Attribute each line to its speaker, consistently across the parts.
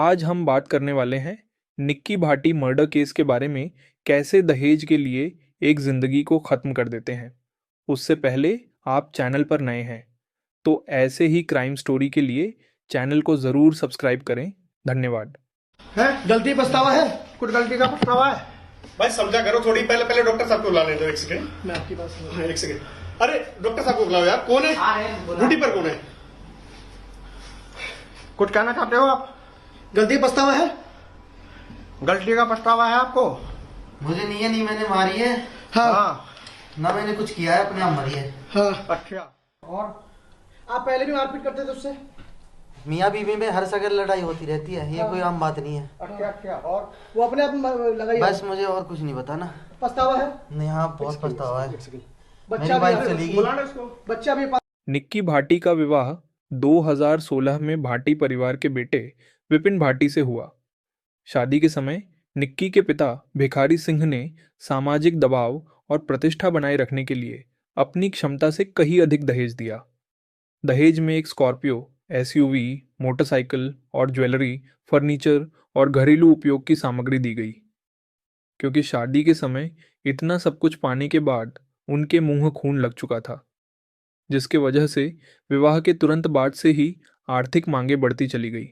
Speaker 1: आज हम बात करने वाले हैं निक्की भाटी मर्डर केस के बारे में। कैसे दहेज के लिए एक जिंदगी को खत्म कर देते हैं। उससे पहले आप चैनल पर नए हैं तो ऐसे ही क्राइम स्टोरी के लिए चैनल को ज़रूर सब्सक्राइब करें। धन्यवाद।
Speaker 2: है गलती पछतावा है, कुछ गलती का पछतावा है।
Speaker 3: भाई समझा करो थोड़ी। पहले पहले डॉक्टर साहब को बुला लेते हो। एक सेकंड,
Speaker 2: मैं आपकी बात समझ
Speaker 3: हाँ, एक सेकंड। अरे डॉक्टर साहब को बुलाओ यार। कौन है ड्यूटी पर? कौन है?
Speaker 2: कुछ कहना चाहते हो आप? गलती पछतावा है, गलती का पछतावा है आपको?
Speaker 4: मुझे नहीं है, नहीं मैंने मारी है।
Speaker 2: हाँ
Speaker 4: ना मैंने कुछ किया है, अपने आप मरी है।
Speaker 2: हाँ। अच्छा, और आप पहले भी मारपीट करते थे उससे?
Speaker 4: मियाँ बीवी में हर जगह लड़ाई होती रहती है, ये कोई आम बात नहीं है।
Speaker 2: अच्छा अच्छा, और वो अपने आप लगाई?
Speaker 4: बस मुझे और कुछ नहीं पता ना।
Speaker 2: पछतावा है?
Speaker 4: नहीं, हाँ बहुत पछतावा है।
Speaker 2: बच्चा
Speaker 4: मेरी वाइफ
Speaker 2: भी
Speaker 4: चली गई।
Speaker 2: बुलाना इसको। बच्चा भी
Speaker 1: निक्की भाटी का विवाह 2016 में भाटी परिवार के बेटे विपिन भाटी से हुआ। शादी के समय निक्की के पिता भिखारी सिंह ने सामाजिक दबाव और प्रतिष्ठा बनाए रखने के लिए अपनी क्षमता से कहीं अधिक दहेज दिया। दहेज में एक स्कॉर्पियो, एसयूवी, मोटरसाइकिल और ज्वेलरी, फर्नीचर और घरेलू उपयोग की सामग्री दी गई। क्योंकि शादी के समय इतना सब कुछ पाने के बाद उनके मुंह खून लग चुका था, जिसके वजह से विवाह के तुरंत बाद से ही आर्थिक मांगे बढ़ती चली गई।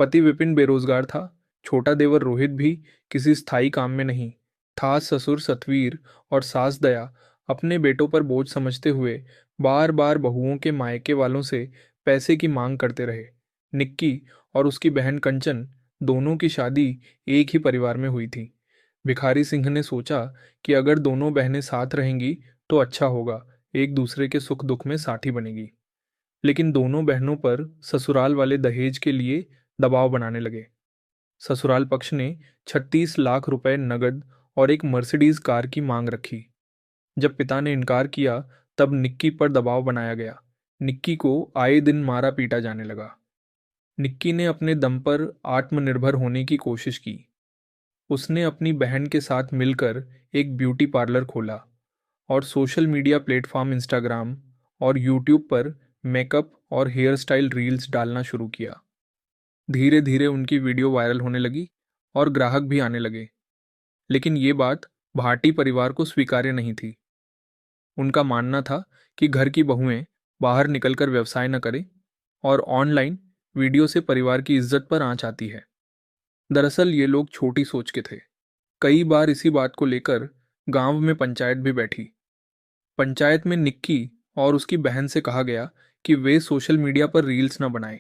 Speaker 1: पति विपिन बेरोजगार था, छोटा देवर रोहित भी किसी स्थायी काम में नहीं था। ससुर सतवीर और सास दया अपने बेटों पर बोझ समझते हुए बार बार बहुओं के मायके वालों से पैसे की मांग करते रहे। निक्की और उसकी बहन कंचन दोनों की शादी एक ही परिवार में हुई थी। भिखारी सिंह ने सोचा कि अगर दोनों बहनें साथ रहेंगी तो अच्छा होगा, एक दूसरे के सुख दुख में साथी बनेगी। लेकिन दोनों बहनों पर ससुराल वाले दहेज के लिए दबाव बनाने लगे। ससुराल पक्ष ने 36 लाख रुपए नगद और एक मर्सिडीज कार की मांग रखी। जब पिता ने इनकार किया तब निक्की पर दबाव बनाया गया। निक्की को आए दिन मारा पीटा जाने लगा। निक्की ने अपने दम पर आत्मनिर्भर होने की कोशिश की। उसने अपनी बहन के साथ मिलकर एक ब्यूटी पार्लर खोला और सोशल मीडिया प्लेटफॉर्म इंस्टाग्राम और यूट्यूब पर मेकअप और हेयर स्टाइल रील्स डालना शुरू किया। धीरे धीरे उनकी वीडियो वायरल होने लगी और ग्राहक भी आने लगे। लेकिन ये बात भाटी परिवार को स्वीकार्य नहीं थी। उनका मानना था कि घर की बहुएं बाहर निकलकर व्यवसाय न करें और ऑनलाइन वीडियो से परिवार की इज्जत पर आंच आती है। दरअसल ये लोग छोटी सोच के थे। कई बार इसी बात को लेकर गांव में पंचायत भी बैठी। पंचायत में निक्की और उसकी बहन से कहा गया कि वे सोशल मीडिया पर रील्स न बनाएं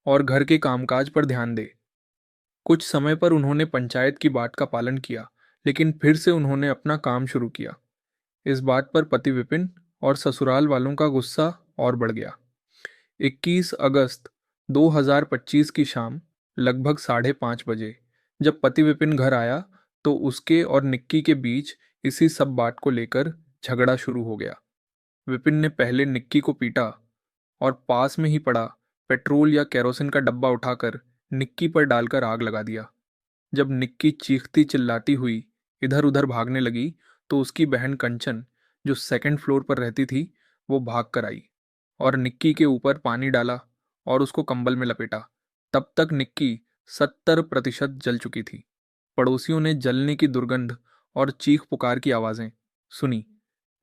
Speaker 1: और घर के कामकाज पर ध्यान दें। कुछ समय पर उन्होंने पंचायत की बात का पालन किया, लेकिन फिर से उन्होंने अपना काम शुरू किया। इस बात पर पति विपिन और ससुराल वालों का गुस्सा और बढ़ गया। 21 अगस्त 2025 की शाम लगभग 5:30 बजे जब पति विपिन घर आया तो उसके और निक्की के बीच इसी सब बात को लेकर झगड़ा शुरू हो गया। विपिन ने पहले निक्की को पीटा और पास में ही पड़ा पेट्रोल या केरोसिन का डब्बा उठाकर निक्की पर डालकर आग लगा दिया। जब निक्की चीखती चिल्लाती हुई इधर उधर भागने लगी तो उसकी बहन कंचन, जो सेकंड फ्लोर पर रहती थी, वो भाग कर आई और निक्की के ऊपर पानी डाला और उसको कंबल में लपेटा। तब तक निक्की 70% जल चुकी थी। पड़ोसियों ने जलने की दुर्गंध और चीख पुकार की आवाज़ें सुनी।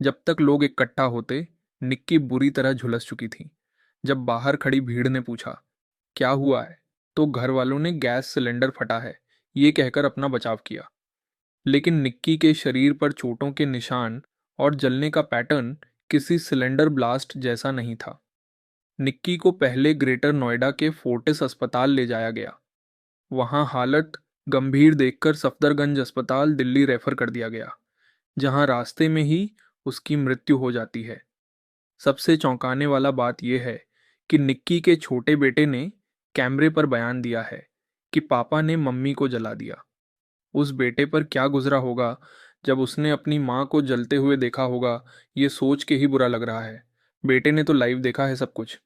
Speaker 1: जब तक लोग इकट्ठा होते, निक्की बुरी तरह झुलस चुकी थी। जब बाहर खड़ी भीड़ ने पूछा क्या हुआ है तो घर वालों ने गैस सिलेंडर फटा है ये कहकर अपना बचाव किया। लेकिन निक्की के शरीर पर चोटों के निशान और जलने का पैटर्न किसी सिलेंडर ब्लास्ट जैसा नहीं था। निक्की को पहले ग्रेटर नोएडा के फोर्टिस अस्पताल ले जाया गया। वहां हालत गंभीर देखकर सफदरगंज अस्पताल दिल्ली रेफर कर दिया गया, जहां रास्ते में ही उसकी मृत्यु हो जाती है। सबसे चौंकाने वाला बात यह है कि निक्की के छोटे बेटे ने कैमरे पर बयान दिया है कि पापा ने मम्मी को जला दिया। उस बेटे पर क्या गुजरा होगा जब उसने अपनी माँ को जलते हुए देखा होगा, ये सोच के ही बुरा लग रहा है। बेटे ने तो लाइव देखा है सब कुछ।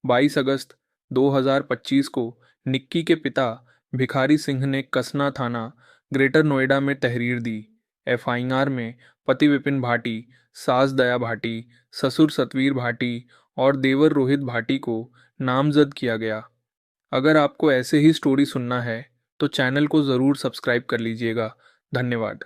Speaker 1: 22 अगस्त 2025 को निक्की के पिता भिखारी सिंह ने कसना थाना ग्रेटर नोएडा में तहरीर दी। एफआईआर में पति विपिन भाटी, सास दया भाटी, ससुर सतवीर भाटी और देवर रोहित भाटी को नामजद किया गया। अगर आपको ऐसे ही स्टोरी सुनना है तो चैनल को ज़रूर सब्सक्राइब कर लीजिएगा। धन्यवाद।